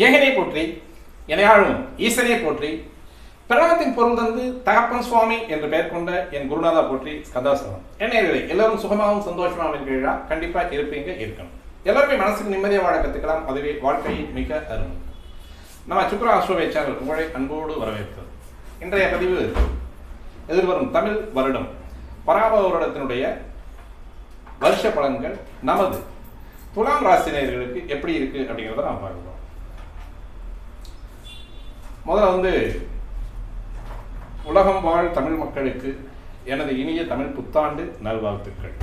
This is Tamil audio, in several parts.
ஏகனை போற்றி எனையாளும் ஈசனை போற்றி பிரணவத்தின் பொருள் தந்து தகப்பன் சுவாமி என்று பெயர் கொண்ட என் குருநாதா போற்றி கதாசனம். என்னை எல்லாரும் சுகமாகவும் சந்தோஷமாகவும் இருக்கிறீர்களா? கண்டிப்பா இருப்பீங்க, இருக்கணும். எல்லாருமே மனசுக்கு நிம்மதியாக வாழ கற்றுக்கலாம். அதுவே வாழ்க்கையின் மிக அருமை. நம்ம சுக்ர ஆஸ்ட்ரோவே சேனல் உங்களை அன்போடு வரவேற்கிறது. இன்றைய பதிவு எதிர்வரும் தமிழ் வருடம் பராபவ வருடத்தினுடைய வருஷ பலன்கள் நமது துலாம் ராசினியர்களுக்கு எப்படி இருக்கு அப்படிங்கிறத நாம் பார்க்கலாம். முதல்ல உலகம் வாழ் தமிழ் மக்களுக்கு எனது இனிய தமிழ் புத்தாண்டு நல்வாழ்த்துக்கள்.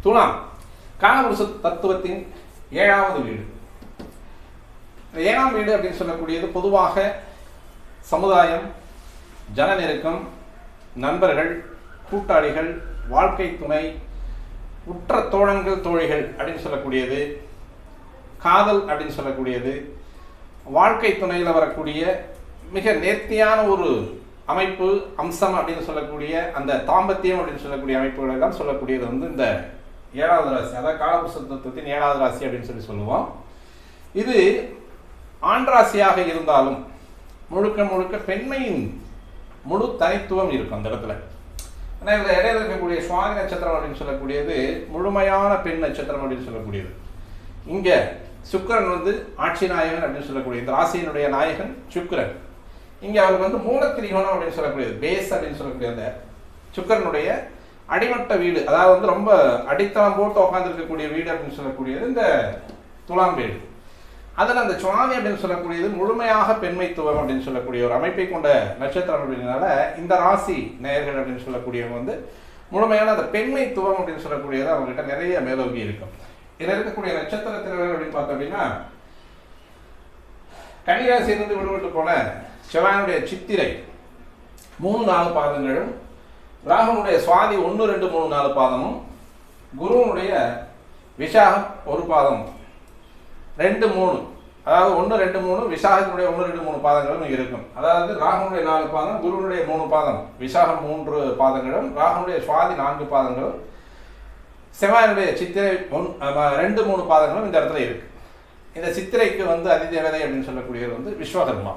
துலாம் காலபுருஷ தத்துவத்தின் 7வது வீடு. 7ஆம் வீடு அப்படின்னு சொல்லக்கூடியது பொதுவாக சமுதாயம், ஜன நெருக்கம், நண்பர்கள், கூட்டாளிகள், வாழ்க்கை துணை, உற்ற தோழங்கள், தோழிகள் அப்படின்னு சொல்லக்கூடியது, காதல் அப்படின்னு சொல்லக்கூடியது, வாழ்க்கை துணையில் வரக்கூடிய மிக நேர்த்தியான ஒரு அமைப்பு, அம்சம் அப்படின்னு சொல்லக்கூடிய அந்த தாம்பத்தியம் அப்படின்னு சொல்லக்கூடிய அமைப்புகள் எல்லாம் சொல்லக்கூடியது இந்த 7வது ராசி, அதாவது காலபுருஷ தத்துவத்தின் 7வது ராசி அப்படின்னு சொல்லுவோம். இது ஆண் ராசியாக இருந்தாலும் முழுக்க முழுக்க பெண்மையின் முழு தனித்துவம் இருக்கும் அந்த இடத்துல. ஆனால் இதில் இடையில இருக்கக்கூடிய சுவாதி நட்சத்திரம் அப்படின்னு சொல்லக்கூடியது முழுமையான பெண் நட்சத்திரம் அப்படின்னு சொல்லக்கூடியது. இங்கே சுக்கிரன் ஆட்சி நாயகன் அப்படின்னு சொல்லக்கூடிய இந்த ராசியினுடைய நாயகன் சுக்கிரன். இங்கே அவருக்கு மூலத்திரிகோணம் அப்படின்னு சொல்லக்கூடியது, பேஸ் அப்படின்னு சொல்லக்கூடிய அந்த சுக்கிரனுடைய அடிமட்ட வீடு, அதாவது ரொம்ப அடித்தளம் போட்டு உட்காந்துருக்கக்கூடிய வீடு அப்படின்னு சொல்லக்கூடியது இந்த துலாம் வீடு. அதில் அந்த சுவாதி அப்படின்னு சொல்லக்கூடியது முழுமையாக பெண்மைத்துவம் அப்படின்னு சொல்லக்கூடிய ஒரு அமைப்பை கொண்ட நட்சத்திரம் அப்படிங்கிறதுனால இந்த ராசி நேயர்கள் அப்படின்னு சொல்லக்கூடியவங்க முழுமையான அந்த பெண்மைத்துவம் அப்படின்னு சொல்லக்கூடியது அவங்ககிட்ட நிறைய மேலோகி இருக்கும். இதில் இருக்கக்கூடிய நட்சத்திரத்தினர் அப்படின்னு பார்த்தோம் அப்படின்னா கன்னிராசியிலிருந்து விடுபட்டு போன செவ்வாயினுடைய சித்திரை 3-4 பாதங்களும், ராகுனுடைய சுவாதி 1, 2, 3, 4 பாதமும், குருவனுடைய விசாகம் 1 பாதம் 2, 3, அதாவது 1, 2, 3 விசாகத்தினுடைய 1, 2, 3 பாதங்களும் இருக்கும். அதாவது ராகுனுடைய 4 பாதம், குருவனுடைய 3 பாதம், விசாகம் 3 பாதங்களும், ராகுனுடைய சுவாதி 4 பாதங்களும், செவ்வாயினுடைய சித்திரை 2, 3 பாதங்களும் இந்த இடத்துல இருக்கு. இந்த சித்திரைக்கு அதிதேவதை அப்படின்னு சொல்லக்கூடியது விஸ்வகர்மா.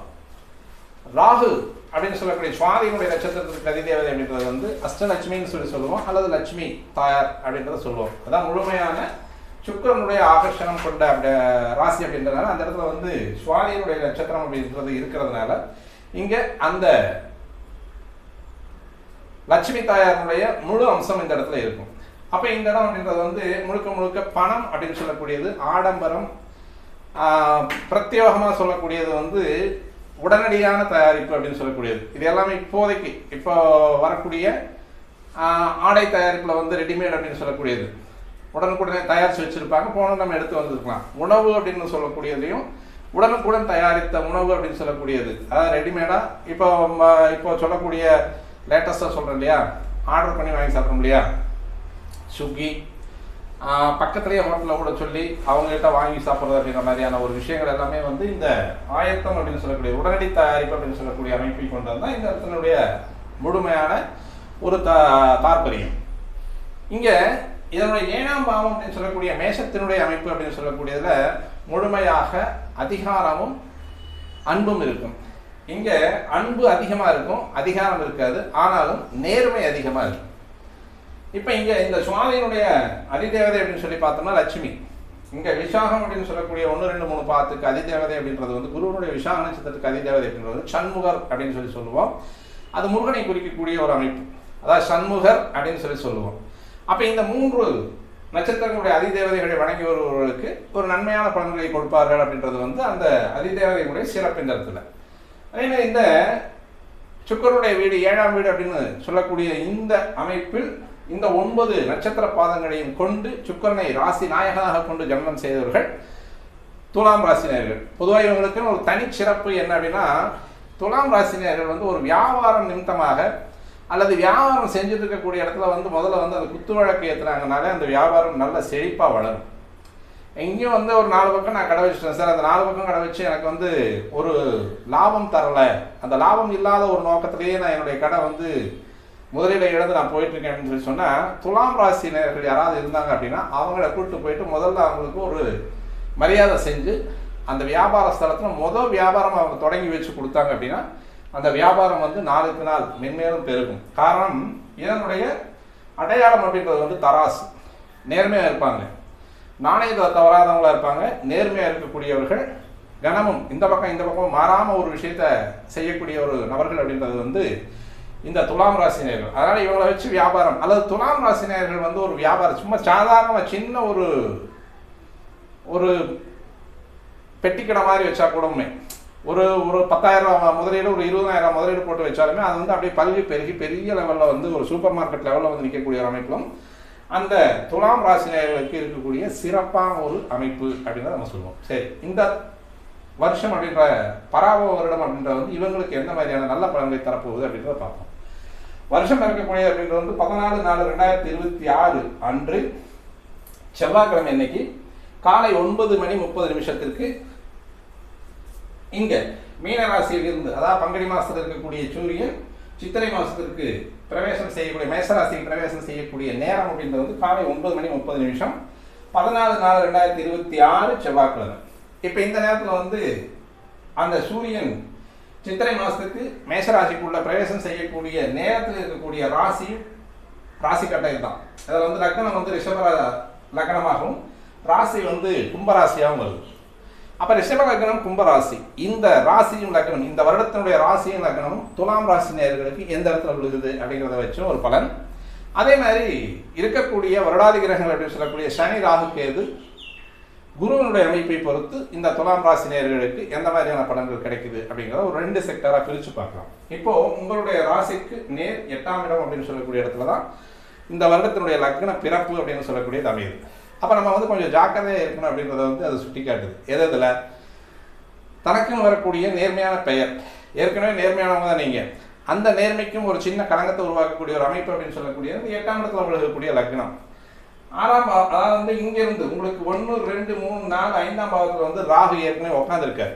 ராகு அப்படின்னு சொல்லக்கூடிய சுவாதியினுடைய நட்சத்திரத்துக்கு அதிதேவதை அப்படின்றது அஷ்டலட்சுமின்னு சொல்லுவோம், அல்லது லட்சுமி தாயார் அப்படின்றத சொல்லுவோம். அதான் முழுமையான சுக்கிரனுடைய ஆகர்ஷணம் கொண்ட ராசி அப்படின்றதுனால அந்த இடத்துல சுவாதியினுடைய நட்சத்திரம் அப்படின்றது இருக்கிறதுனால இங்க அந்த லட்சுமி தாயாருடைய முழு அம்சம் இந்த இடத்துல இருக்கும். அப்ப இந்த இடம் அப்படின்றது முழுக்க முழுக்க பணம் அப்படின்னு சொல்லக்கூடியது, ஆடம்பரம், பிரத்யேகமா சொல்லக்கூடியது உடனடியான தயாரிப்பு அப்படின்னு சொல்லக்கூடியது. இது எல்லாமே இப்போதைக்கு இப்போ வரக்கூடிய ஆடை தயாரிப்புல ரெடிமேட் அப்படின்னு சொல்லக்கூடியது உடனுக்குடனே தயாரித்து வச்சிருப்பாங்க, போனோம் நம்ம எடுத்து வந்துருக்கலாம். உணவு அப்படின்னு சொல்லக்கூடியதையும் உடனுக்குடன் தயாரித்த உணவு அப்படின்னு சொல்லக்கூடியது, அதாவது ரெடிமேடா இப்போ சொல்லக்கூடிய லேட்டஸ்டாக சொல்கிறேன் இல்லையா, ஆர்டர் பண்ணி வாங்கி சாப்பிட இல்லையா, ஸ்விக்கி பக்கத்துலேயே ஹோட்டலில் கூட சொல்லி அவங்ககிட்ட வாங்கி சாப்பிட்றது அப்படின்ற மாதிரியான ஒரு விஷயங்கள் எல்லாமே இந்த ஆயத்தம் அப்படின்னு சொல்லக்கூடிய உடனடி தயாரிப்பு அப்படின்னு சொல்லக்கூடிய அமைப்பை கொண்டு வந்தால் இந்த இடத்தினுடைய முழுமையான ஒரு தாற்பயம். இங்கே இதனுடைய 7ஆம் பாவம் அப்படின்னு சொல்லக்கூடிய மேஷத்தினுடைய அமைப்பு அப்படின்னு சொல்லக்கூடியதுல முழுமையாக அதிகாரமும் அன்பும் இருக்கும். இங்க அன்பு அதிகமா இருக்கும், அதிகாரம் இருக்காது, ஆனாலும் நேர்மை அதிகமா இருக்கும். இப்ப இங்க இந்த சுவாதியினுடைய அதிதேவதை அப்படின்னு சொல்லி பார்த்தோம்னா லட்சுமி. இங்க விசாகம் அப்படின்னு சொல்லக்கூடிய 1, 2, 3 பாதத்துக்கு அதிதேவதை அப்படின்றது குருவனுடைய விசாக நட்சத்திரத்துக்கு அதிதேவதை அப்படின்றது சண்முகர் அப்படின்னு சொல்லுவோம். அது முருகனை குறிக்கக்கூடிய ஒரு அமைப்பு, அதாவது சண்முகர் அப்படின்னு சொல்லுவோம். அப்ப இந்த 3 நட்சத்திரங்களுடைய அதிதேவதைகளை வணங்கி வருபவர்களுக்கு ஒரு நன்மையான பலன்களை கொடுப்பார்கள் அப்படின்றது அந்த அதிதேவதைகளுடைய சிறப்பு இந்த இடத்துல. அதே மாதிரி இந்த சுக்கிரனுடைய வீடு 7ஆம் வீடு அப்படின்னு சொல்லக்கூடிய இந்த அமைப்பில் இந்த 9 நட்சத்திர பாதங்களையும் கொண்டு சுக்கிரனை ராசி நாயகனாக கொண்டு ஜனனம் செய்தவர்கள் துலாம் ராசினியர்கள். பொதுவாக இவங்களுக்குன்னு ஒரு தனி சிறப்பு என்ன அப்படின்னா, துலாம் ராசினியர்கள் ஒரு வியாபாரம் நிமித்தமாக அல்லது வியாபாரம் செஞ்சுட்டு இருக்கக்கூடிய இடத்துல முதல்ல அந்த குத்து வழக்கு ஏற்றுறாங்கனாலே அந்த வியாபாரம் நல்ல செழிப்பாக வளரும். எங்கேயும் ஒரு 4 பக்கம் நான் கடை வச்சுட்டேன் சார், அந்த 4 பக்கம் கடை வச்சு எனக்கு ஒரு லாபம் தரலை, அந்த லாபம் இல்லாத ஒரு நோக்கத்திலேயே நான் என்னுடைய கடை முதலீடு இழந்து நான் போயிட்டு இருக்கேன் அப்படின்னு சொன்னால், துலாம் ராசினியர்கள் யாராவது இருந்தாங்க அப்படின்னா அவங்கள கூப்பிட்டு போயிட்டு முதல்ல அவங்களுக்கு ஒரு மரியாதை செஞ்சு அந்த வியாபார ஸ்தலத்தில் முதல் வியாபாரம் அவங்க தொடங்கி வச்சு கொடுத்தாங்க அப்படின்னா அந்த வியாபாரம் வந்து நாளுக்கு நாள் மென்மேலும் பெருகும். காரணம், இதனுடைய அடையாளம் அப்படின்றது வந்து தராசு. நேர்மையாக இருப்பாங்க, நாணயத்தை தவறாதவங்களாக இருப்பாங்க, நேர்மையாக இருக்கக்கூடியவர்கள், கனமும் இந்த பக்கம் மாறாமல் ஒரு விஷயத்தை செய்யக்கூடிய ஒரு நபர்கள் அப்படின்றது வந்து இந்த துலாம் ராசினியர்கள். அதனால் இவங்களை வச்சு வியாபாரம், அல்லது துலாம் ராசினியர்கள் வந்து ஒரு வியாபாரம் சும்மா சாதாரணமாக சின்ன ஒரு பெட்டிக்கடை மாதிரி வச்சா கூடவுமே ஒரு 10,000 முதலீடு, ஒரு 20,000 முதலீடு போட்டு வச்சாலுமே அது வந்து அப்படியே பல்வி பெருகி பெரிய லெவலில் வந்து ஒரு சூப்பர் மார்க்கெட் லெவலில் வந்து நிற்கக்கூடிய ஒரு அமைப்பிலும் அந்த துலாம் ராசினியர்களுக்கு இருக்கக்கூடிய சிறப்பான ஒரு அமைப்பு அப்படின்றத நம்ம சொல்லுவோம். சரி, இந்த வருஷம் அப்படின்ற பராபவ வருடம் அப்படின்ற வந்து இவங்களுக்கு எந்த மாதிரியான நல்ல பலன்களை தரப்போகுது அப்படின்றத பார்ப்போம். வருஷம் இருக்கக்கூடிய அப்படின்றது வந்து 14/4/2026 அன்று செவ்வாய்க்கிழமை இன்னைக்கு காலை 9:30 இங்க மீனராசியில் இருந்து, அதாவது பங்குனி மாசத்தில் இருக்கக்கூடிய சூரியன் சித்திரை மாசத்திற்கு பிரவேசம் செய்யக்கூடிய மேசராசிக்கு பிரவேசம் செய்யக்கூடிய நேரம் அப்படின்றது வந்து காலை 9:30 14/4/2026 செவ்வாய்க்கிழமை. இப்போ இந்த நேரத்தில் வந்து அந்த சூரியன் சித்திரை மாதத்துக்கு மேசராசிக்குள்ள பிரவேசம் செய்யக்கூடிய நேரத்தில் இருக்கக்கூடிய ராசி கட்டையில் தான். அதில் வந்து லக்னம் வந்து ரிஷப லக்னமாகவும் ராசி வந்து கும்பராசியாகவும் வருது. அப்போ ரிஷப லக்னம் கும்பராசி, இந்த ராசியும் லக்னம், இந்த வருடத்தினுடைய ராசியும் லக்னமும் துலாம் ராசி நேயர்களுக்கு எந்த இடத்துல விழுகுது அப்படிங்கிறத வச்சும் ஒரு பலன். அதே மாதிரி இருக்கக்கூடிய வருடாதி கிரகங்கள் அப்படின்னு சொல்லக்கூடிய சனி, ராகு, கேது, குருவனுடைய அமைப்பை பொறுத்து இந்த துலாம் ராசி நேயர்களுக்கு எந்த மாதிரியான பலன்கள் கிடைக்குது அப்படிங்கிறத ஒரு 2 செக்டராக பிரித்து பார்க்கலாம். இப்போ உங்களுடைய ராசிக்கு நேர் 8ஆம் இடம் அப்படின்னு சொல்லக்கூடிய இடத்துல தான் இந்த வருடத்தினுடைய லக்ன பிறப்பு அப்படின்னு சொல்லக்கூடியது அமையுது. அப்போ நம்ம வந்து கொஞ்சம் ஜாக்கிரதையாக இருக்கணும் அப்படின்றத வந்து அது சுட்டி காட்டுது. எதில் தனக்குன்னு வரக்கூடிய நேர்மையான பெயர், ஏற்கனவே நேர்மையானவங்க தான் நீங்கள், அந்த நேர்மைக்கும் ஒரு சின்ன களங்கத்தை உருவாக்கக்கூடிய ஒரு அமைப்பு அப்படின்னு சொல்லக்கூடியது 8ஆம் இடத்துல விழுகக்கூடிய லக்னம். 6ஆம் அதாவது வந்து இங்கிருந்து உங்களுக்கு 1, 2, 3, 4, 5ஆம் பாவத்தில் வந்து ராகு ஏற்கனவே உட்காந்துருக்காரு.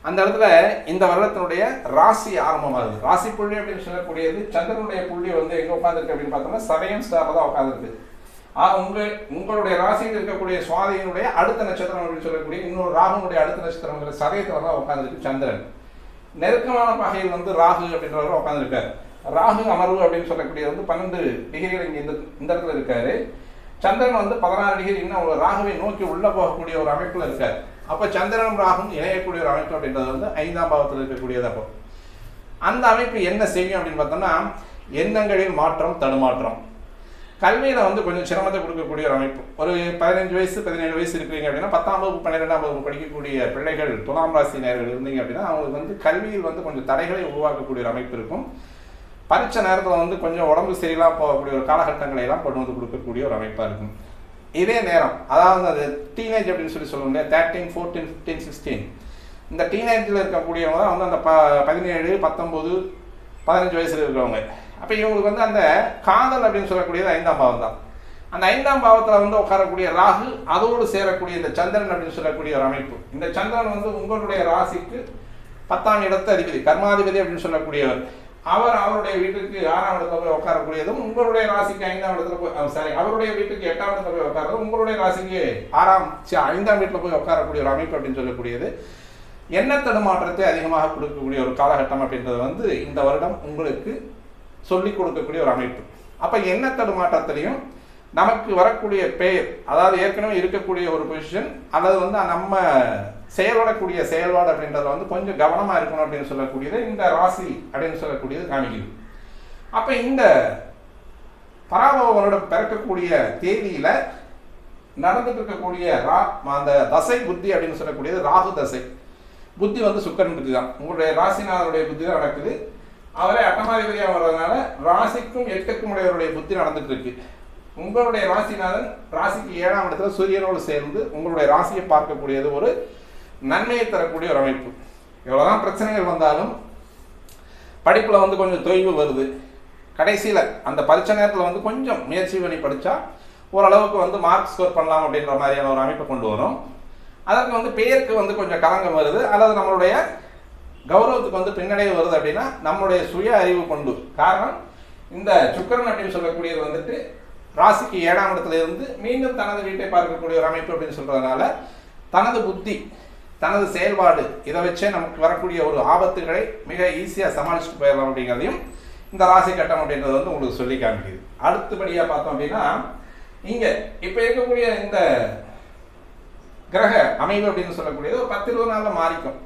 அந்த இடத்துல இந்த வருடத்தினுடைய ராசி ஆரம்பமாகுது. ராசி புள்ளி அப்படின்னு சொல்லக்கூடியது சந்திரனுடைய புள்ளி வந்து எங்கே உட்காந்துருக்கு அப்படின்னு பார்த்தோம்னா சதயம் ஸ்டாரில் தான் உட்காந்துருக்கு. உங்களுடைய ராசியில் இருக்கக்கூடிய சுவாதியினுடைய அடுத்த நட்சத்திரம் அப்படின்னு சொல்லக்கூடிய இன்னொரு ராகுனுடைய அடுத்த நட்சத்திரங்கிற சதயத்தில் தான் உட்காந்துருக்கு சந்திரன். நெருக்கமான பகையில் வந்து ராகு அப்படின்றவர் உட்காந்துருக்காரு. ராகு அமர்வு அப்படின்னு சொல்லக்கூடிய வந்து 12 டிகிரிகள் இங்கே இந்த இடத்துல இருக்காரு. சந்திரன் வந்து 16 டிகிரி இன்னும் ராகுவை நோக்கி உள்ள போகக்கூடிய ஒரு அமைப்புல இருக்காரு. அப்ப சந்திரனும் ராகும் இணையக்கூடிய ஒரு அமைப்பு அப்படின்றது வந்து 5ஆம் பாவத்தில் இருக்கக்கூடியது. அப்போ அந்த அமைப்பு என்ன செய்யும் அப்படின்னு பார்த்தோம்னா எண்ணங்களில் மாற்றம், தடுமாற்றம், கல்வியில வந்து கொஞ்சம் சிரமத்தை கொடுக்கக்கூடிய ஒரு அமைப்பு. ஒரு 15 வயசு 17 வயசு இருக்கிறீங்க அப்படின்னா 10ஆம் வகுப்பு 12ஆம் வகுப்பு படிக்கக்கூடிய பிள்ளைகள் துலாம் ராசி நேயர்கள் இருந்தீங்க அப்படின்னா அவங்களுக்கு வந்து கல்வியில் வந்து கொஞ்சம் தடைகளை உருவாக்கக்கூடிய ஒரு அமைப்பு இருக்கும். பரீட்சை நேரத்தில் வந்து கொஞ்சம் உடம்பு சரியில்லாம போகக்கூடிய ஒரு காலகட்டங்களை எல்லாம் கொண்டு வந்து கொடுக்கக்கூடிய ஒரு அமைப்பாக இருக்கும். இதே நேரம் அதாவது அது டீனேஜ் அப்படின்னு சொல்லுவாங்க, 13, 14, 15, 16 இந்த டீனேஜில் இருக்கக்கூடியவங்க தான் வந்து அந்த 17, 19, 15 வயசுல இருக்கிறவங்க. அப்போ இவங்களுக்கு வந்து அந்த காதல் அப்படின்னு சொல்லக்கூடியது 5ஆம் பாவம் தான். அந்த 5ஆம் பாவத்தில் வந்து உட்காரக்கூடிய ராகு அதோடு சேரக்கூடிய இந்த சந்திரன் அப்படின்னு சொல்லக்கூடிய ஒரு அமைப்பு. இந்த சந்திரன் வந்து உங்களுடைய ராசிக்கு 10ஆம் இடத்து அதிபதி, கர்மாதிபதி அப்படின்னு சொல்லக்கூடியவர். அவருடைய வீட்டுக்கு 6ஆம் இடத்துல போய் உட்காரக்கூடியதும் உங்களுடைய ராசிக்கு 5ஆம் இடத்துல போய் அவருடைய வீட்டுக்கு 8ஆம் இடத்துல போய் உட்காரதும் உங்களுடைய ராசிக்கு 5ஆம் வீட்டில் போய் உட்காரக்கூடிய ஒரு அமைப்பு அப்படின்னு சொல்லக்கூடியது எண்ண தடுமாற்றத்தை அதிகமாக கொடுக்கக்கூடிய ஒரு காலகட்டம் அப்படின்றது வந்து இந்த வருடம் உங்களுக்கு சொல்லிக் கொடுக்கக்கூடிய ஒரு அமைப்பு. அப்போ எண்ண தடுமாற்றத்திலையும் நமக்கு வரக்கூடிய பெயர், அதாவது ஏற்கனவே இருக்கக்கூடிய ஒரு பொசிஷன் அல்லது வந்து நம்ம செயல்படக்கூடிய செயல்பாடு அப்படின்றத வந்து கொஞ்சம் கவனமாக இருக்கணும் அப்படின்னு சொல்லக்கூடியது இந்த ராசி அப்படின்னு சொல்லக்கூடியது காமிக்குது. அப்போ இந்த பராபவ வருடம் பிறக்கக்கூடிய தேதியில நடந்துட்டு இருக்கக்கூடிய அந்த தசை புத்தி அப்படின்னு சொல்லக்கூடியது ராகு தசை புத்தி வந்து சுக்கரன் புத்தி தான். உங்களுடைய ராசிநாதனுடைய புத்தி தான் நடக்குது. அவரே அட்டமாதிபதியாக வர்றதுனால ராசிக்கும் 8க்கும் உடையவருடைய புத்தி நடந்துட்டு இருக்கு. உங்களுடைய ராசிநாதன் ராசிக்கு 7ஆம் இடத்துல சூரியனோடு சேர்ந்து உங்களுடைய ராசியை பார்க்கக்கூடியது ஒரு நன்மையை தரக்கூடிய ஒரு அமைப்பு. எவ்வளோதான் பிரச்சனைகள் வந்தாலும் படிப்பில் வந்து கொஞ்சம் தொய்வு வருது. கடைசியில் அந்த பரீட்சை நேரத்தில் வந்து கொஞ்சம் முயற்சி பண்ணி படித்தா ஓரளவுக்கு வந்து மார்க் ஸ்கோர் பண்ணலாம் அப்படின்ற மாதிரியான ஒரு அமைப்பை கொண்டு வரும். அதற்கு வந்து பேருக்கு வந்து கொஞ்சம் கலங்கம் வருது அல்லது நம்மளுடைய கௌரவத்துக்கு வந்து பின்னடைவு வருது அப்படின்னா நம்மளுடைய சுய அறிவு கொண்டு. காரணம் இந்த சுக்கிரன் அப்படின்னு சொல்லக்கூடியது வந்துட்டு ராசிக்கு 7ஆம் இடத்துல இருந்து மீண்டும் தனது வீட்டை பார்க்கக்கூடிய ஒரு அமைப்பு அப்படின்னு சொல்றதுனால தனது புத்தி தனது செயல்பாடு இதை வச்சே நமக்கு வரக்கூடிய ஒரு ஆபத்துகளை மிக ஈஸியாக சமாளிச்சுட்டு போயிடலாம் அப்படிங்கிறதையும் இந்த ராசி கட்டம் அப்படின்றது வந்து உங்களுக்கு சொல்லி காமிக்குது. அடுத்தபடியாக பார்த்தோம் அப்படின்னா இங்கே இப்போ இருக்கக்கூடிய இந்த கிரக அமைவு அப்படின்னு சொல்லக்கூடியது ஒரு 10-20 நாளில் மாறிக்கும்.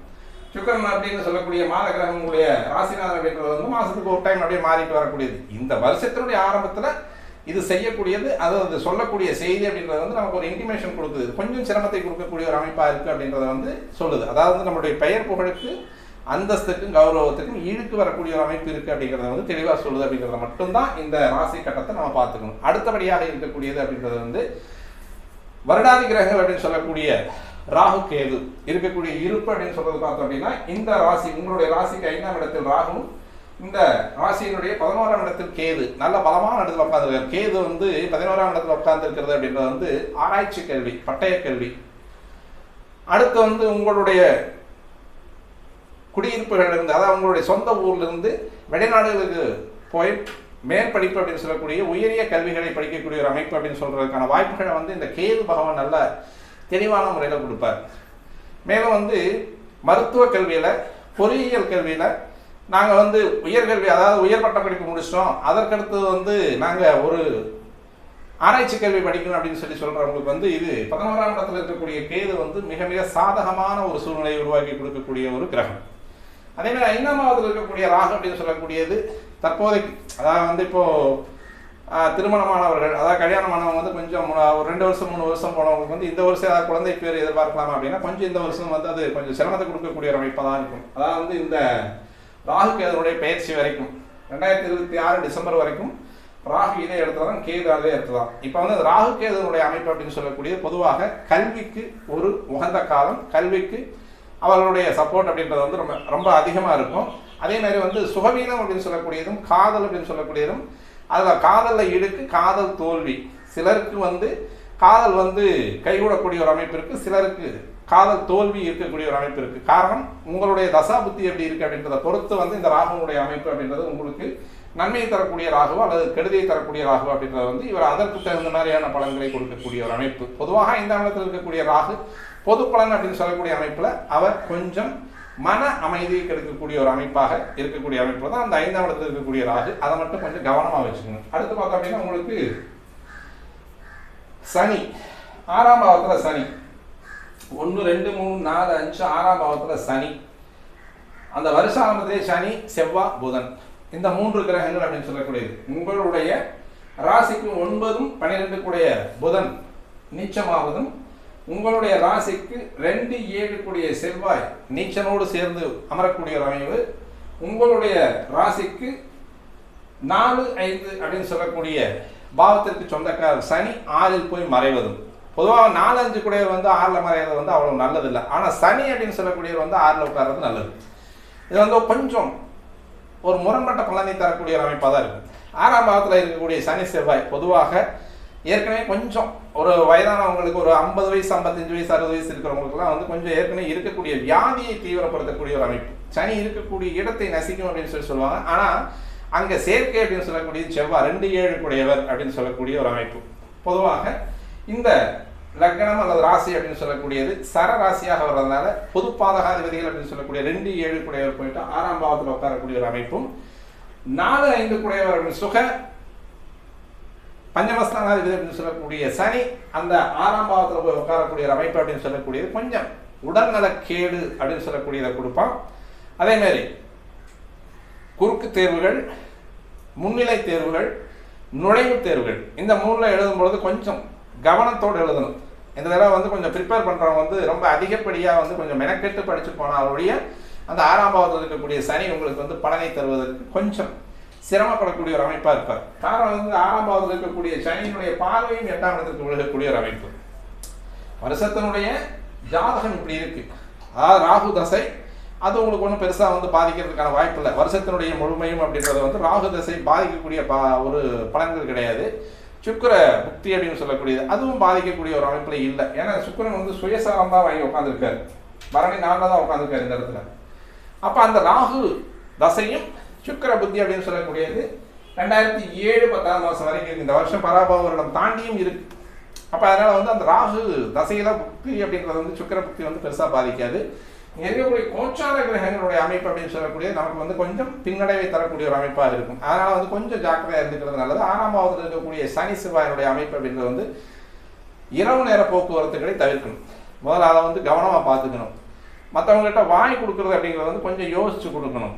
சுக்கிரன் அப்படின்னு சொல்லக்கூடிய மாத கிரகங்களுடைய ராசிநாதன் அப்படின்றது வந்து மாதத்துக்கு ஒரு டைம் அப்படியே மாறிட்டு வரக்கூடியது. இந்த வருஷத்தினுடைய ஆரம்பத்தில் இது செய்யக்கூடியது, அது சொல்லக்கூடிய செய்தி அப்படின்றது வந்து நமக்கு ஒரு இன்டிமேஷன் கொடுக்குது. கொஞ்சம் சிரமத்தை கொடுக்கக்கூடிய ஒரு அமைப்பாக இருக்குது அப்படின்றத வந்து சொல்லுது. அதாவது நம்மளுடைய பெயர் புகழுக்கு அந்தஸ்துக்கும் கௌரவத்துக்கும் ஈடுக்கு வரக்கூடிய ஒரு அமைப்பு இருக்குது அப்படிங்கிறத வந்து தெளிவாக சொல்லுது. அப்படிங்கிறத மட்டும்தான் இந்த ராசி கட்டத்தை நம்ம பார்த்துக்கணும். அடுத்தபடியாக இருக்கக்கூடியது அப்படின்றது வந்து வருடாதி கிரகங்கள் அப்படின்னு சொல்லக்கூடிய ராகு கேது இருக்கக்கூடிய இருப்பு அப்படின்னு சொல்றது பார்த்தோம் அப்படின்னா இந்த ராசி உங்களுடைய ராசிக்கு 5ஆம் இடத்தில் ராகுவும் இந்த ராசியினுடைய 11ஆம் இடத்தில் கேது நல்ல பலமான இடத்துல உட்கார்ந்து கேது வந்து 11ஆம் இடத்துல உட்கார்ந்து இருக்கிறது அப்படின்றது வந்து ஆராய்ச்சி கல்வி, பட்டய கல்வி. அடுத்து வந்து உங்களுடைய குடியிருப்புகள் இருந்து, அதாவது உங்களுடைய சொந்த ஊர்ல இருந்து வெளிநாடுகளுக்கு போய் மேற்படிப்பு அப்படின்னு சொல்லக்கூடிய உயரிய கல்விகளை படிக்கக்கூடிய ஒரு அமைப்பு அப்படின்னு சொல்றதுக்கான வாய்ப்புகளை வந்து இந்த கேது பகவான் நல்ல தெளிவான முறையில் கொடுப்பார். மேலும் வந்து மருத்துவ கல்வியில, பொறியியல் கல்வியில நாங்கள் வந்து உயர்கல்வி, அதாவது உயர்பட்ட படிப்பு முடிச்சிட்டோம், அதற்கடுத்து வந்து நாங்கள் ஒரு ஆராய்ச்சி கல்வி படிக்கணும் அப்படின்னு சொல்றவங்களுக்கு வந்து இது 11ஆம் இடத்துல இருக்கக்கூடிய கேது வந்து மிக மிக சாதகமான ஒரு சூழ்நிலையை உருவாக்கி கொடுக்கக்கூடிய ஒரு கிரகம். அதே மாதிரி 5ஆம் பாவத்தில் இருக்கக்கூடிய ராகு அப்படின்னு சொல்லக்கூடியது தற்போதைக்கு, அதாவது வந்து இப்போ திருமணமானவர்கள், அதாவது கல்யாணமானவங்க வந்து கொஞ்சம் ஒரு 2 வருஷம் 3 வருஷம் போனவங்களுக்கு வந்து இந்த வருஷம் ஏதாவது குழந்தை பேர் எதிர்பார்க்கலாமா அப்படின்னா கொஞ்சம் இந்த வருஷம் வந்து அது கொஞ்சம் சிரமத்தை கொடுக்கக்கூடிய ஒரு அமைப்பாக தான் இருக்கும். அதாவது வந்து இந்த ராகு கேதுனுடைய பயிற்சி வரைக்கும் 2026 டிசம்பர் வரைக்கும் ராகு இதே இடத்துல தான், கேது அதே இடத்துல தான். இப்போ வந்து ராகு கேதுனுடைய அமைப்பு அப்படின்னு சொல்லக்கூடியது பொதுவாக கல்விக்கு ஒரு உகந்த காலம், கல்விக்கு அவர்களுடைய சப்போர்ட் அப்படின்றது வந்து ரொம்ப ரொம்ப அதிகமாக இருக்கும். அதே மாதிரி வந்து சுகவீனம் அப்படின்னு சொல்லக்கூடியதும் காதல் அப்படின்னு சொல்லக்கூடியதும், அதில் காதலில் இடுக்கு காதல் தோல்வி, சிலருக்கு வந்து காதல் வந்து கைகூடக்கூடிய ஒரு அமைப்பு இருக்குது, சிலருக்கு காதல் தோல்வி இருக்கக்கூடிய ஒரு அமைப்பு இருக்குது. காரணம் உங்களுடைய தசா புத்தி எப்படி இருக்குது அப்படின்றத பொறுத்து வந்து இந்த ராகுனுடைய அமைப்பு அப்படின்றது உங்களுக்கு நன்மையை தரக்கூடிய ராகுவோ அல்லது கெடுதியை தரக்கூடிய ராகு அப்படின்றது வந்து இவர் அதற்கு தகுந்த மாதிரியான பலன்களை கொடுக்கக்கூடிய ஒரு அமைப்பு. பொதுவாக 5ஆம் இடத்தில் இருக்கக்கூடிய ராகு பொது பலன் அப்படின்னு சொல்லக்கூடிய அமைப்பில் அவர் கொஞ்சம் மன அமைதியை கெடுக்கக்கூடிய ஒரு அமைப்பாக இருக்கக்கூடிய அமைப்பு தான் அந்த 5ஆம் இடத்தில் இருக்கக்கூடிய ராகு. அதை மட்டும் கொஞ்சம் கவனமாக வச்சுக்கணும். அடுத்து பார்த்தோம் அப்படின்னா உங்களுக்கு சனி 6ஆம் பாவத்தில் சனி 1 2 3 4 5 6ஆம் பாவத்தில் சனி, அந்த வருஷ ஆரம்பத்திலே சனி செவ்வாய் புதன் இந்த 3 கிரகங்கள் அப்படின்னு சொல்லக்கூடியது. உங்களுடைய ராசிக்கு 9 12 கூடிய புதன் நீச்சமாவதும், உங்களுடைய ராசிக்கு 2 7 கூடிய செவ்வாய் நீச்சனோடு சேர்ந்து அமரக்கூடிய ஒரு அமைவு, உங்களுடைய ராசிக்கு 4 5 அப்படின்னு சொல்லக்கூடிய பாவத்திற்கு சொந்தக்கார சனி 6ல் போய் மறைவதும். பொதுவாக 4 5 கூடியவர் வந்து 6ல் மறைவது வந்து அவ்வளவு நல்லதில்லை. ஆனால் சனி அப்படின்னு சொல்லக்கூடியவர் வந்து 6ல் உட்கார்றது நல்லது. இது வந்து கொஞ்சம் ஒரு முரண்பட்ட பலனை தரக்கூடிய ஒரு அமைப்பாக தான் இருக்கும். 6ஆம் பாவத்தில் இருக்கக்கூடிய சனி செவ்வாய் பொதுவாக ஏற்கனவே கொஞ்சம் ஒரு வயதானவங்களுக்கு ஒரு 50 வயசு 55 வயசு 60 வயசு இருக்கிறவங்களுக்குலாம் வந்து கொஞ்சம் ஏற்கனவே இருக்கக்கூடிய வியாதியை தீவிரப்படுத்தக்கூடிய ஒரு அமைப்பு. சனி இருக்கக்கூடிய இடத்தை நசிக்கும் அப்படின்னு சொல்லுவாங்க. ஆனால் அங்கே சேர்க்கை அப்படின்னு சொல்லக்கூடிய செவ்வாய் 2 7 கூடியவர் அப்படின்னு சொல்லக்கூடிய ஒரு அமைப்பு. பொதுவாக இந்த லக்னம் அல்லது ராசி அப்படின்னு சொல்லக்கூடியது சர ராசியாக வர்றதுனால பொது பாதகாதிபதிகள் அப்படின்னு சொல்லக்கூடிய 2 7 கூடியவர் போயிட்டு 6ஆம் பாவத்தில் உட்காரக்கூடிய ஒரு அமைப்பும், 4 5 கூடியவர் அப்படின்னு சுக பஞ்சமஸ்தானாதிபதி அப்படின்னு சொல்லக்கூடிய சனி அந்த 6ஆம் பாவத்தில் போய் உட்காரக்கூடிய ஒரு அமைப்பு அப்படின்னு சொல்லக்கூடியது கொஞ்சம் உடல்நலக்கேடு அப்படின்னு சொல்லக்கூடியதை கொடுப்பான். அதே மாதிரி குறுக்கு தேர்வுகள், முன்னிலை தேர்வுகள், நுழைவுத் தேர்வுகள் இந்த 3ல் எழுதும் பொழுது கொஞ்சம் கவனத்தோடு எழுதணும். இந்த தடவை வந்து கொஞ்சம் ப்ரிப்பேர் பண்ணுறவங்க வந்து ரொம்ப அதிகப்படியாக வந்து கொஞ்சம் மெனக்கெட்டு படித்து போனாலுடைய அந்த 6ஆம் பாவத்தில் இருக்கக்கூடிய சனி உங்களுக்கு வந்து பலனை தருவதற்கு கொஞ்சம் சிரமப்படக்கூடிய ஒரு அமைப்பாக இருப்பார். காரணம் வந்து 6ஆம் பாவத்தில் இருக்கக்கூடிய சனியினுடைய பார்வையும் 8ஆம் இடத்திற்கு விழுகக்கூடிய ஒரு அமைப்பு. வருஷத்தினுடைய ஜாதகம் இப்படி இருக்கு, அதாவது ராகு தசை அது உங்களுக்கு ஒன்றும் பெருசாக வந்து பாதிக்கிறதுக்கான வாய்ப்பு இல்லை. வருஷத்தினுடைய முழுமையும் அப்படின்றத வந்து ராகு தசை பாதிக்கக்கூடிய ஒரு பலன்கள் கிடையாது. சுக்கிர புக்தி அப்படின்னு சொல்லக்கூடியது அதுவும் பாதிக்கக்கூடிய ஒரு அமைப்புல இல்லை. ஏன்னா சுக்கிரன் வந்து சுயசாரம் தான் வாங்கி உட்காந்துருக்காரு, பரணி 4ல் தான் உட்காந்துருக்காரு இந்த இடத்துல. அப்போ அந்த ராகு தசையும் சுக்கிர புத்தி அப்படின்னு சொல்லக்கூடியது 2007 10ஆம் மாதம் வரைக்கும் இந்த வருஷம் பராபவ வருடம் தாண்டியும் இருக்கு. அப்போ அதனால் வந்து அந்த ராகு தசையில் புக்தி அப்படின்றது வந்து சுக்கிர புக்தி வந்து பெருசாக பாதிக்காது. இங்கே இருக்கக்கூடிய கோச்சார கிரகங்களுடைய அமைப்பு அப்படின்னு சொல்லக்கூடிய நமக்கு வந்து கொஞ்சம் பின்னடைவை தரக்கூடிய ஒரு அமைப்பாக இருக்கும். அதனால் வந்து கொஞ்சம் ஜாக்கிரதையாக இருந்துக்கிறது நல்லது. 6ஆம் பாவத்தில் இருக்கக்கூடிய சனி செவ்வாயினுடைய அமைப்பு அப்படின்றது வந்து இரவு நேர போக்குவரத்துகளை தவிர்க்கணும். முதல்ல அதை வந்து கவனமாக பார்த்துக்கணும். மற்றவங்ககிட்ட வாங்கி கொடுக்குறது அப்படிங்கிறது வந்து கொஞ்சம் யோசித்து கொடுக்கணும்.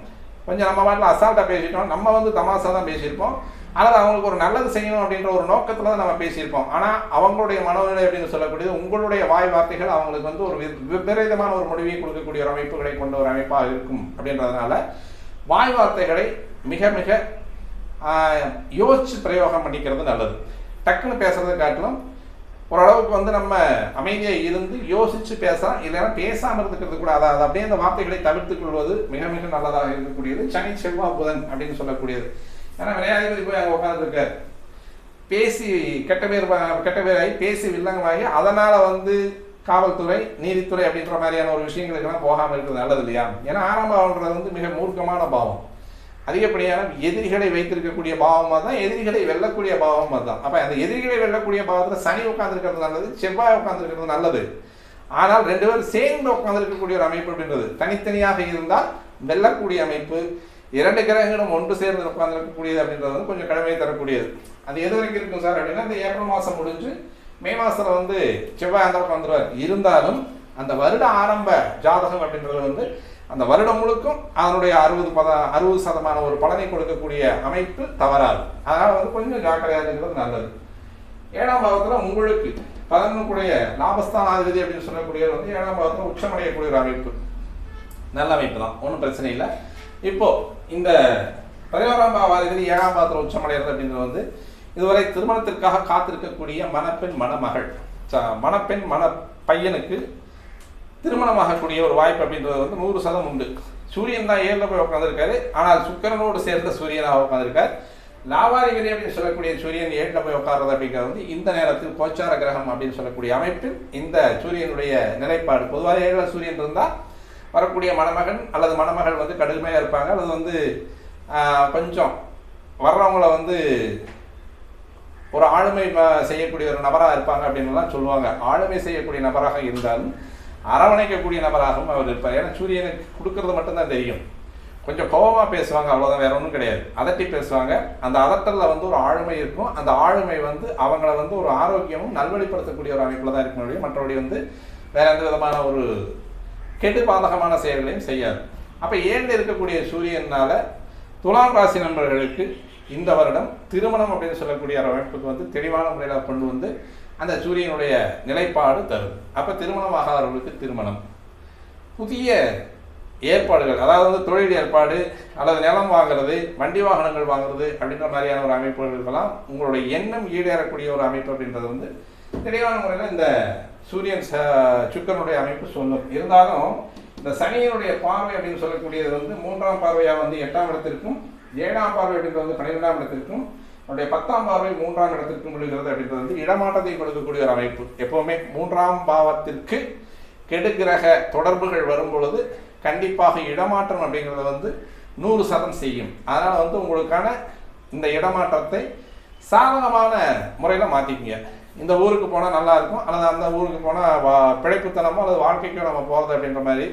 கொஞ்சம் நம்ம பாட்டில் அசால்ட்டாக பேசிட்டோம், நம்ம வந்து தமாசா தான் பேசியிருப்போம், அல்லது அவங்களுக்கு ஒரு நல்லது செய்யணும் அப்படின்ற ஒரு நோக்கத்தில் தான் நம்ம பேசியிருப்போம். ஆனால் அவங்களுடைய மனநிலை அப்படின்னு சொல்லக்கூடியது உங்களுடைய வாய் வார்த்தைகள் அவங்களுக்கு வந்து ஒரு விபரீதமான ஒரு முடிவை கொடுக்கக்கூடிய ஒரு அமைப்புகளை கொண்ட ஒரு அமைப்பாக இருக்கும். அப்படின்றதுனால வாய் வார்த்தைகளை மிக மிக யோசித்து பிரயோகம் பண்ணிக்கிறது நல்லது. டக்குன்னு பேசுறதை காட்டிலும் ஓரளவுக்கு வந்து நம்ம அமைதியாக இருந்து யோசித்து பேசலாம். இல்லைன்னா பேசாமல் இருந்துக்கிறது கூட அதை அப்படியே அந்த வார்த்தைகளை தவிர்த்துக் கொள்வது மிக மிக நல்லதாக இருக்கக்கூடியது. சனி செவ்வாய் புதன் அப்படின்னு சொல்லக்கூடியது. ஏன்னா விளையாதிபதி போய் அங்கே உட்காந்துருக்கார், பேசி கெட்ட பேராகி பேசி வில்லங்கமாகி அதனால் வந்து காவல்துறை நீதித்துறை அப்படின்ற மாதிரியான ஒரு விஷயங்களுக்கெல்லாம் போகாமல் இருக்கிறது நல்லது இல்லையா? ஏன்னா 6ஆம் பாவம்ன்றது வந்து மிக மூர்க்கமான பாவம். அதிகப்படியான எதிரிகளை வைத்திருக்கக்கூடிய பாவமாக தான், எதிரிகளை வெல்லக்கூடிய பாவமாக தான். அப்போ அந்த எதிரிகளை வெல்லக்கூடிய பாவத்தில் சனி உட்காந்துருக்கிறது நல்லது, செவ்வாய் உட்காந்துருக்கிறது நல்லது. ஆனால் 2 பேரும் சேர்ந்து உட்காந்துருக்கக்கூடிய ஒரு அமைப்பு அப்படின்றது தனித்தனியாக இருந்தால் வெல்லக்கூடிய அமைப்பு. 2 கிரகங்களும் ஒன்று சேர்ந்து உட்காந்துருக்கக்கூடியது அப்படின்றது வந்து கொஞ்சம் கடமையை தரக்கூடியது. அது எது வரைக்கும் இருக்கும் சார் அப்படின்னா, இந்த ஏப்ரல் மாதம் முடிஞ்சு மே மாதத்தில் வந்து செவ்வாய் அந்த பக்கம் வந்துடுவார். இருந்தாலும் அந்த வருட ஆரம்ப ஜாதகம் அப்படின்றது வந்து அந்த வருடம் முழுக்கும் அதனுடைய 60% ஒரு பலனை கொடுக்கக்கூடிய அமைப்பு தவறாது. அதனால் வந்து கொஞ்சம் ஜாக்கிரதையாக இருக்கிறது நல்லது. 7ஆம் பாவத்தில் உங்களுக்கு 11 லாபஸ்தானாதிபதி அப்படின்னு சொல்லக்கூடியது வந்து 7ஆம் பாவத்தில் உச்சமடையக்கூடிய ஒரு அமைப்பு. நல்ல அமைப்பு தான், ஒன்றும் பிரச்சனை இல்லை. இப்போ இந்த 11ஆம் பாவாதிபதி 7ஆம் பாவத்தில் உச்சமடைகிறது அப்படின்றது வந்து இதுவரை திருமணத்திற்காக காத்திருக்கக்கூடிய மணப்பெண் மணமகள் மணப்பெண் பையனுக்கு திருமணமாகக்கூடிய ஒரு வாய்ப்பு அப்படின்றது வந்து 100% உண்டு. சூரியன் தான் 7ல் போய் உட்காந்துருக்காரு, ஆனால் சுக்கிரனோடு சேர்ந்த சூரியனாக உட்காந்துருக்கார். லாபாதிபதி அப்படின்னு சொல்லக்கூடிய சூரியன் 7ல் போய் உட்கார்றது அப்படிங்கிறது வந்து இந்த நேரத்தில் கோச்சார கிரகம் அப்படின்னு சொல்லக்கூடிய அமைப்பில் இந்த சூரியனுடைய நிலைப்பாடு. பொதுவாக 7ல் சூரியன் இருந்தால் வரக்கூடிய மணமகன் அல்லது மணமகள் வந்து கடுமையாக இருப்பாங்க, அல்லது வந்து கொஞ்சம் வர்றவங்களை வந்து ஒரு ஆளுமை செய்யக்கூடிய ஒரு நபராக இருப்பாங்க அப்படின்லாம் சொல்லுவாங்க. ஆளுமை செய்யக்கூடிய நபராக இருந்தாலும் அரவணைக்கக்கூடிய நபராகவும் அவர் இருப்பார். ஏன்னா சூரியனுக்கு கொடுக்கறது மட்டும்தான் தெரியும். கொஞ்சம் கோபமாக பேசுவாங்க, அவ்வளோதான், வேற ஒன்றும் கிடையாது. அதட்டி பேசுவாங்க. அந்த அதட்டலில் வந்து ஒரு ஆளுமை இருக்கும். அந்த ஆளுமை வந்து அவங்கள வந்து ஒரு ஆரோக்கியமும் நல்வழிப்படுத்தக்கூடிய ஒரு அமைப்பில் தான் இருக்க முடியும். மற்றபடி வந்து வேற எந்த விதமான ஒரு கெடு பாதகமான செயல்களையும் செய்யாது. அப்போ 7ல் இருக்கக்கூடிய சூரியனால துலாம் ராசி நண்பர்களுக்கு இந்த வருடம் திருமணம் அப்படின்னு சொல்லக்கூடிய ஒரு அமைப்புக்கு வந்து தெளிவான முறையில் கொண்டு வந்து அந்த சூரியனுடைய நிலைப்பாடு தரும். அப்போ திருமணம் ஆகாதவர்களுக்கு திருமணம், புதிய ஏற்பாடுகள், அதாவது வந்து தொழில் ஏற்பாடு அல்லது நிலம் வாங்குறது, வண்டி வாகனங்கள் வாங்குறது அப்படின்ற மாதிரியான ஒரு அமைப்புகளுக்கெல்லாம் உங்களுடைய எண்ணம் ஈடேறக்கூடிய ஒரு அமைப்பு அப்படின்றது வந்து தெளிவான முறையில் இந்த சூரியன் சுக்கிரனுடைய அமைப்பு சொல்லும். இருந்தாலும் இந்த சனியினுடைய பார்வை அப்படின்னு சொல்லக்கூடியது வந்து 3ஆம் பார்வையாக வந்து 8ஆம் இடத்திற்கும், 7ஆம் பார்வை அப்படின்றது வந்து 12ஆம் இடத்திற்கும், அவருடைய 10ஆம் பார்வை 3ஆம் இடத்திற்கும் விழுகிறது அப்படின்றது வந்து இடமாற்றத்தை கொடுக்கக்கூடிய ஒரு அமைப்பு. எப்பவுமே 3ஆம் பாவத்திற்கு கெடுகிரக தொடர்புகள் வரும் பொழுது கண்டிப்பாக இடமாற்றம் அப்படிங்கிறத வந்து 100% செய்யும். அதனால் வந்து உங்களுக்கான இந்த இடமாற்றத்தை சாதகமான முறையில் மாற்றிக்கிங்க. இந்த ஊருக்கு போனால் நல்லா இருக்கும், அல்லது அந்த ஊருக்கு போனால் பிழைப்புத்தனமோ அல்லது வாழ்க்கைக்கோ நம்ம போகிறது அப்படின்ற மாதிரி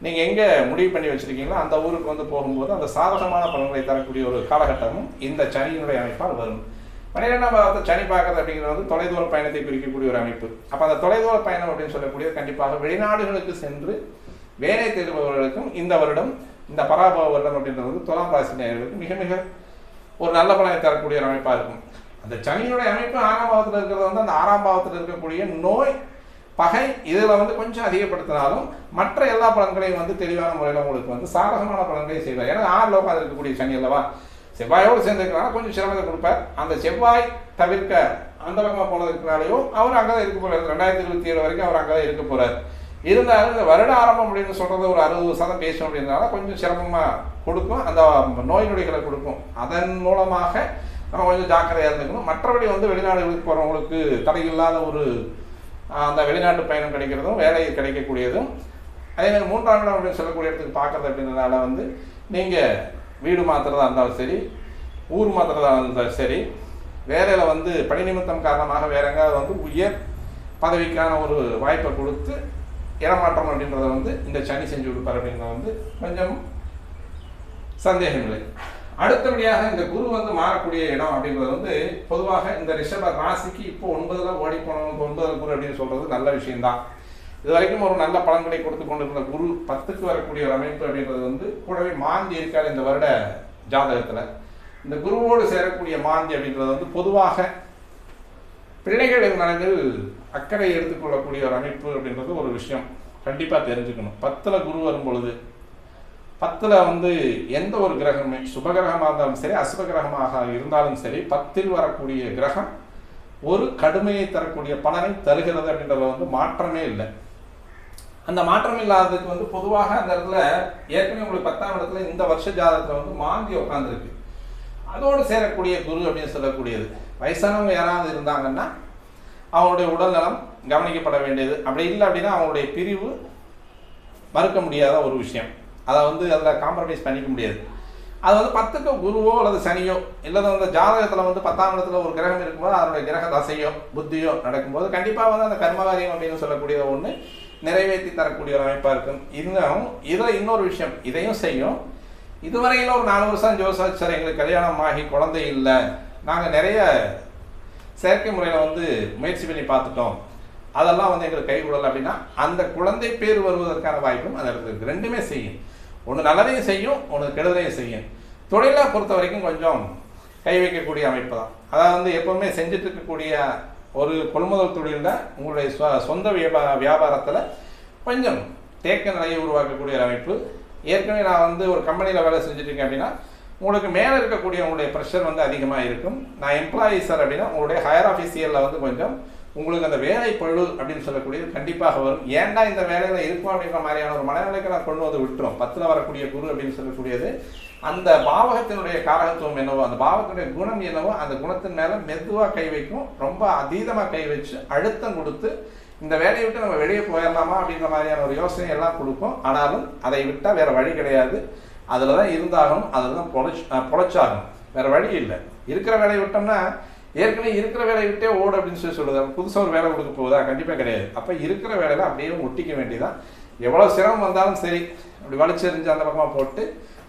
நீங்கள் எங்கே முடிவு பண்ணி வச்சுருக்கீங்களோ அந்த ஊருக்கு வந்து போகும்போது அந்த சாதகமான பலன்களை தரக்கூடிய ஒரு காலகட்டமும் இந்த சனியினுடைய அமைப்பால் வரும். 12ஆம் பாவத்தை சனி பார்க்கறது அப்படிங்கிறது வந்து தொலைதூர பயணத்தை குறிக்கக்கூடிய ஒரு அமைப்பு. அப்போ அந்த தொலைதூர பயணம் அப்படின்னு சொல்லக்கூடியது கண்டிப்பாக வெளிநாடுகளுக்கு சென்று வேலை தேடுபவர்களுக்கும் இந்த வருடம், இந்த பராபவ வருடம் அப்படின்றது வந்து துலாம் ராசி நேயர்களுக்கு மிக மிக ஒரு நல்ல பலனை தரக்கூடிய ஒரு அமைப்பாக இருக்கும். அந்த சனியினுடைய அமைப்பு 6ஆம் பாவத்தில் இருக்கிறது வந்து அந்த 6ஆம் பாவத்தில் இருக்கக்கூடிய நோய் பகை இதில் வந்து கொஞ்சம் அதிகப்படுத்தினாலும் மற்ற எல்லா பலன்களையும் வந்து தெளிவான முறையில் உங்களுக்கு வந்து சாதகமான பலன்களை செய்வார். ஏன்னா 6ல் உட்காந்து இருக்கக்கூடிய சனி அல்லவா, செவ்வாயோடு சேர்ந்துருக்கிறனால கொஞ்சம் சிரமத்தை கொடுப்பார். அந்த செவ்வாய் தவிர்க்க அந்த பக்கமாக போனதுக்குனாலேயோ அவர் அங்கே தான் இருக்க போகிறார். 2027 வரைக்கும் அவர் அங்கே தான் இருக்க போகிறார். இருந்தாலும் இந்த வருட ஆரம்பம் அப்படின்னு சொல்கிறது ஒரு 60% பேசணும் அப்படின்றனால கொஞ்சம் சிரமமாக கொடுக்கும், அந்த நோய் நொடிகளை கொடுக்கும். அதன் மூலமாக நம்ம கொஞ்சம் ஜாக்கிரதையாக இருந்துக்கணும். மற்றபடி வந்து வெளிநாடுகளுக்கு போகிறவங்களுக்கு தடையில்லாத ஒரு அந்த வெளிநாட்டு பயணம் கிடைக்கிறதும் வேலை கிடைக்கக்கூடியதும், அதேமாதிரி 3ஆம் இடம் அப்படின்னு சொல்லக்கூடிய இடத்துக்கு பார்க்குறது அப்படின்றதுனால வந்து நீங்கள் வீடு மாற்றுறதா இருந்தாலும் சரி, ஊர் மாற்றுறதா இருந்தாலும் சரி, வேலையில் வந்து பணி நிமித்தம் காரணமாக வேற எங்காவது வந்து உயர் பதவிக்கான ஒரு வாய்ப்பை கொடுத்து இடமாற்றம் அப்படின்றத வந்து இந்த சனி செஞ்சு கொடுப்பார் அப்படின்றத வந்து கொஞ்சம் சந்தேகம் இல்லை. அடுத்தபடியாக இந்த குரு வந்து மாறக்கூடிய இடம் அப்படின்றது வந்து பொதுவாக இந்த ரிஷப ராசிக்கு இப்போ 9ல் ஓடி போனவங்க 9ல் குரு அப்படின்னு சொல்றது நல்ல விஷயம்தான். இது வரைக்கும் ஒரு நல்ல பலன்களை கொடுத்து கொண்டிருந்த குரு 10க்கு வரக்கூடிய ஒரு அமைப்பு அப்படின்றது வந்து கூடவே மாந்தி இருக்காது இந்த வருட ஜாதகத்தில். இந்த குருவோடு சேரக்கூடிய மாந்தி அப்படின்றது வந்து பொதுவாக பிள்ளைகளின் நலனில் அக்கறை எடுத்துக்கொள்ளக்கூடிய ஒரு அமைப்பு அப்படின்றது ஒரு விஷயம் கண்டிப்பாக தெரிஞ்சுக்கணும். 10ல் குரு வரும் பொழுது 10ல் வந்து எந்த ஒரு கிரகமே சுபகிரகமாக இருந்தாலும் சரி அசுபகிரகமாக இருந்தாலும் சரி 10ல் வரக்கூடிய கிரகம் ஒரு கடுமையை தரக்கூடிய பலனை தருகிறது அப்படின்றத வந்து மாற்றமே இல்லை. அந்த மாற்றம் இல்லாததுக்கு வந்து பொதுவாக அந்த இடத்துல ஏற்கனவே உங்களுக்கு 10ஆம் இடத்துல இந்த வருஷ ஜாதகத்தில் வந்து மாந்தி உட்காந்துருக்கு. அதோடு சேரக்கூடிய குரு அப்படின்னு சொல்லக்கூடியது வயசானவங்க யாராவது இருந்தாங்கன்னா அவங்களுடைய உடல்நலம் கவனிக்கப்பட வேண்டியது. அப்படி இல்லை அப்படின்னா அவங்களுடைய பிரிவு மறுக்க முடியாத ஒரு விஷயம். அதை வந்து அதில் காம்ப்ரமைஸ் பண்ணிக்க முடியாது. அது வந்து 10க்கு குருவோ அல்லது சனியோ இல்லை அந்த ஜாதகத்தில் வந்து 10ஆம் இடத்துல ஒரு கிரகம் இருக்கும்போது அதனுடைய கிரக தசையோ புத்தியோ நடக்கும்போது கண்டிப்பாக வந்து அந்த கர்மகாரியம் அப்படின்னு சொல்லக்கூடிய ஒன்று நிறைவேற்றி தரக்கூடிய ஒரு அமைப்பாக இருக்கும். இதில் இன்னொரு விஷயம் இதையும் செய்யும். இதுவரையில் ஒரு 4 வருஷம் ஜோசாச்சார் எங்களுக்கு கல்யாணம் ஆகி குழந்தை இல்லை, நாங்கள் நிறைய செயற்கை முறையில் வந்து முயற்சி பண்ணி பார்த்துட்டோம், அதெல்லாம் வந்து எங்களுக்கு கை விடலை அப்படின்னா அந்த குழந்தை பேர் வருவதற்கான வாய்ப்பும் அந்த இடத்துல இருக்குது. ரெண்டுமே செய்யும். ஒன்று நல்லதையும் செய்யும், ஒன்று கெடுதலையும் செய்யும். தொழிலை பொறுத்த வரைக்கும் கொஞ்சம் கை வைக்கக்கூடிய அமைப்பு தான். அதாவது வந்து எப்போவுமே செஞ்சுட்டு இருக்கக்கூடிய ஒரு கொள்முதல் தொழிலில் உங்களுடைய சொந்த வியாபாரத்தில் கொஞ்சம் தேக்க நிலையை உருவாக்கக்கூடிய ஒரு அமைப்பு. ஏற்கனவே நான் வந்து ஒரு கம்பெனியில் வேலை செஞ்சுட்ருக்கேன் அப்படின்னா உங்களுக்கு மேலே இருக்கக்கூடிய உங்களுடைய ப்ரெஷர் வந்து அதிகமாக இருக்கும். நான் எம்ப்ளாயி சார் அப்படின்னா உங்களுடைய ஹையர் ஆஃபீஸியலில் வந்து கொஞ்சம் உங்களுக்கு அந்த வேலை பழு அப்படின்னு சொல்லக்கூடியது கண்டிப்பாக வரும். ஏன்டா இந்த வேலையில் இருக்கும் அப்படின்ற மாதிரியான ஒரு மனநிலைக்கு நான் கொண்டு வந்து விட்டுரும். 10ல் வரக்கூடிய குரு அப்படின்னு சொல்லக்கூடியது அந்த பாவகத்தினுடைய காரகத்துவம் என்னவோ அந்த பாவத்தினுடைய குணம் என்னவோ அந்த குணத்தின் மேலே மெதுவாக கை வைக்கும். ரொம்ப அதீதமாக கை வச்சு அழுத்தம் கொடுத்து இந்த வேலையை விட்டு நம்ம வெளியே போயிடலாமா அப்படின்ற மாதிரியான ஒரு யோசனை எல்லாம் கொடுக்கும். ஆனாலும் அதை விட்டால் வேறு வழி கிடையாது. அதில் தான் இருந்தாகணும், அதில் தான் பொழைச்சாகணும், வேறு வழி இல்லை. இருக்கிற வேலையை விட்டோம்னா ஏற்கனவே இருக்கிற வேலையை விட்டே ஓடு அப்படின்னு சொல்லுது. புதுசாக ஒரு வேலை கொடுக்க போகுதா? கண்டிப்பாக கிடையாது. அப்போ இருக்கிற வேலையில் அப்படியே ஒட்டிக்க வேண்டியதான். எவ்வளோ சிரமம் வந்தாலும் சரி அப்படி வலிச்செறிஞ்சு அந்த பக்கமாக போட்டு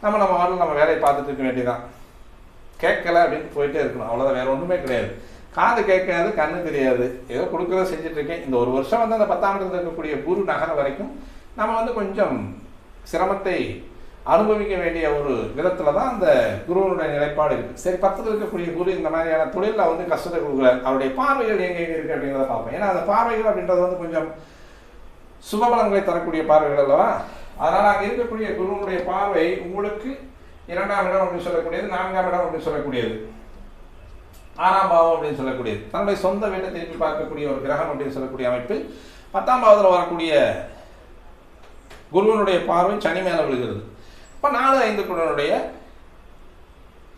நம்ம வாட்டில் நம்ம வேலையை பார்த்துட்டு இருக்க வேண்டியதான். கேட்கலை அப்படின்னு போயிட்டே இருக்கணும், அவ்வளோதான். வேறு ஒன்றுமே கிடையாது. காது கேட்காது, கண்ணு தெரியாது, ஏதோ கொடுக்குறத செஞ்சுட்ருக்கேன். இந்த ஒரு வருஷம் வந்து அந்த 10ஆம் இடத்துல இருக்கக்கூடிய குரு நகர வரைக்கும் நம்ம வந்து கொஞ்சம் சிரமத்தை அனுபவிக்க வேண்டிய ஒரு விதத்தில் தான் அந்த குருவனுடைய நிலைப்பாடு இருக்குது. சரி, 10ல் இருக்கக்கூடிய குரு இந்த மாதிரியான தொழிலில் வந்து கஷ்டத்தை கொடுக்குறாரு. அவருடைய பார்வைகள் எங்கே இருக்குது அப்படிங்கிறத பார்ப்போம். ஏன்னா அந்த பார்வைகள் அப்படின்றது வந்து கொஞ்சம் சுபபலங்களை தரக்கூடிய பார்வைகள் அல்லவா. அதனால் அங்கே இருக்கக்கூடிய குருவனுடைய பார்வை உங்களுக்கு 2ஆம் இடம் அப்படின்னு சொல்லக்கூடியது, 4ஆம் இடம் அப்படின்னு சொல்லக்கூடியது, 6ஆம் பாவம் அப்படின்னு சொல்லக்கூடியது, தன்னுடைய சொந்த வீட்டை திருப்பி பார்க்கக்கூடிய ஒரு கிரகம் அப்படின்னு சொல்லக்கூடிய அமைப்பு. 10ஆம் பாவத்தில் வரக்கூடிய குருவனுடைய பார்வை சனி மேலே விழுகிறது. இப்போ 4-5 குடனுடைய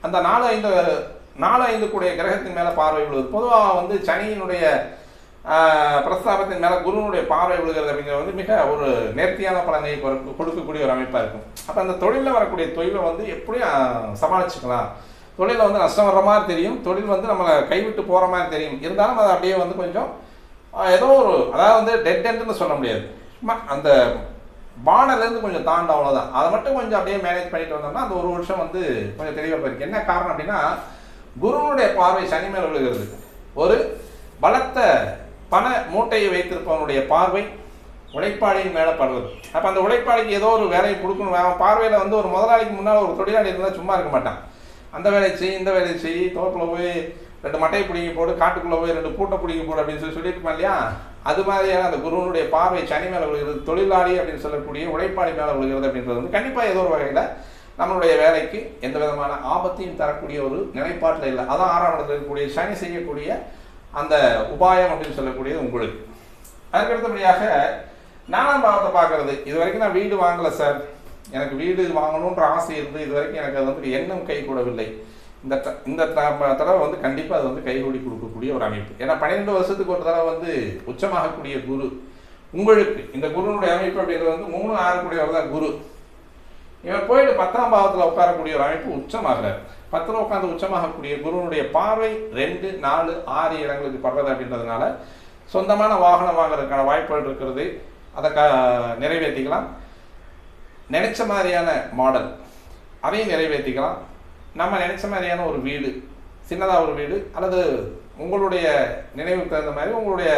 அந்த 4-5 கூடிய கிரகத்தின் மேலே பார்வை விழுவது. பொதுவாக வந்து சனியினுடைய பிரஸ்தாபத்தின் மேலே குருவனுடைய பார்வை விழுகிறது அப்படிங்கிறது வந்து மிக ஒரு நேர்த்தியான பலனை கொடுக்கக்கூடிய ஒரு அமைப்பாக இருக்கும். அப்போ அந்த தொழிலில் வரக்கூடிய தொழிலை வந்து எப்படியும் சமாளிச்சுக்கலாம். தொழிலில் வந்து நஷ்டம் வர்ற மாதிரி தெரியும், தொழில் வந்து நம்மளை கைவிட்டு போகிற மாதிரி தெரியும். இருந்தாலும் அதை அப்படியே வந்து கொஞ்சம் ஏதோ ஒரு அதாவது வந்து டெட் எண்டுன்னு சொல்ல முடியாது, சும்மா அந்த பானலேருந்து கொஞ்சம் தாண்டும், அவ்வளோதான். அதை மட்டும் கொஞ்சம் அப்படியே மேனேஜ் பண்ணிட்டு வந்தோம்னா அந்த ஒரு வருஷம் வந்து கொஞ்சம் தெளிவாக போயிருக்கு. என்ன காரணம் அப்படின்னா குருவனுடைய பார்வை சனி மேலே விழுகிறது. ஒரு பலத்த பண மூட்டையை வைத்திருப்பவனுடைய பார்வை உழைப்பாளியின் மேலே படுவது. அப்போ அந்த உழைப்பாளிக்கு ஏதோ ஒரு வேலையை கொடுக்கணும். அவன் பார்வையில் வந்து ஒரு முதலாளிக்கு முன்னால் ஒரு தொழிலாளி இருந்தால் சும்மா இருக்க மாட்டான். அந்த வேலையை செய், இந்த வேலையை செய், தோப்பில் போய் 2 மட்டையை பிடிங்கி போடு, காட்டுக்குள்ளே போய் 2 பூட்டை பிடிங்கி போடு அப்படின்னு சொல்லியிருப்பான் இல்லையா. அது மாதிரியான அந்த குருவனுடைய பார்வை சனி மேலே விழுகிறது. தொழிலாளி அப்படின்னு சொல்லக்கூடிய உழைப்பாளி மேலே விழுகிறது அப்படின்றது வந்து கண்டிப்பாக ஏதோ ஒரு வகையில் நம்மளுடைய வேலைக்கு எந்த விதமான ஆபத்தையும் தரக்கூடிய ஒரு நிலைப்பாட்டில் இல்லை. அதான் 6ஆம் இடத்துல இருக்கக்கூடிய சனி செய்யக்கூடிய அந்த உபாயம் அப்படின்னு சொல்லக்கூடியது உங்களுக்கு. அதுக்கடுத்தபடியாக 4ஆம் பாவத்தை பார்க்கறது. இது வரைக்கும் நான் வீடு வாங்கலை சார், எனக்கு வீடு வாங்கணுன்ற ஆசை இருந்து இது வரைக்கும் எனக்கு அது வந்து எண்ணம் கை கூடவில்லை. இந்த தடவை வந்து கண்டிப்பாக அது வந்து கைகூடி கொடுக்கக்கூடிய ஒரு அமைப்பு. ஏன்னா 12 வருஷத்துக்கு ஒரு தடவை வந்து உச்சமாகக்கூடிய குரு உங்களுக்கு இந்த குருனுடைய அமைப்பு அப்படிங்கிறது வந்து 3-6 கூடியவர் தான் குரு. இவர் போயிட்டு 10ஆம் பாவத்தில் உட்காரக்கூடிய ஒரு அமைப்பு உச்சமாகிறார். 10ல் உட்காந்து உச்சமாகக்கூடிய குருனுடைய பார்வை 2, 4, 6 இடங்களுக்கு படுறது அப்படின்றதுனால சொந்தமான வாகனம் வாங்குறதுக்கான வாய்ப்புகள் இருக்கிறது. அதை நிறைவேற்றிக்கலாம். நினைச்ச மாதிரியான மாடல் அதையும் நிறைவேற்றிக்கலாம். நம்ம நினைச்ச மாதிரியான ஒரு வீடு, சின்னதாக ஒரு வீடு, அல்லது உங்களுடைய நினைவுக்கு தகுந்த மாதிரி உங்களுடைய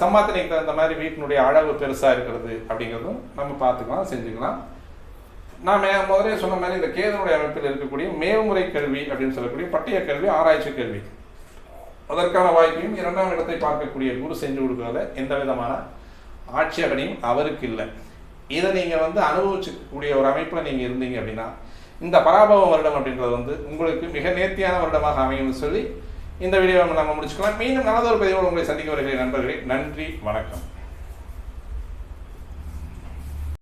சம்பாத்தனைக்கு தகுந்த மாதிரி வீட்டினுடைய அளவு பெருசாக இருக்கிறது அப்படிங்கிறதும் நம்ம பார்த்துக்கலாம், செஞ்சுக்கலாம். நான் முதலே சொன்ன மாதிரி இந்த கேதுனுடைய அமைப்பில் இருக்கக்கூடிய மேல்முறை கல்வி அப்படின்னு சொல்லக்கூடிய பட்டய கல்வி, ஆராய்ச்சி கல்வி, அதற்கான வாய்ப்பையும் 2ஆம் இடத்தை பார்க்கக்கூடிய குரு செஞ்சு கொடுக்கறதுல எந்த விதமான ஆட்சேபனையும் அவருக்கு இல்லை. இதை நீங்கள் அனுபவிச்சுக்கூடிய ஒரு அமைப்பில் நீங்கள் இருந்தீங்க அப்படின்னா இந்த பராபவ வருடம் அப்படின்றது உங்களுக்கு மிக நேர்த்தியான வருடமாக அமையும்னு சொல்லி இந்த வீடியோவை நம்ம முடிச்சுக்கலாம். மீண்டும் நல்லதொரு பதிவோடு உங்களை சந்திக்க வருகிற நண்பர்களே, நன்றி, வணக்கம்.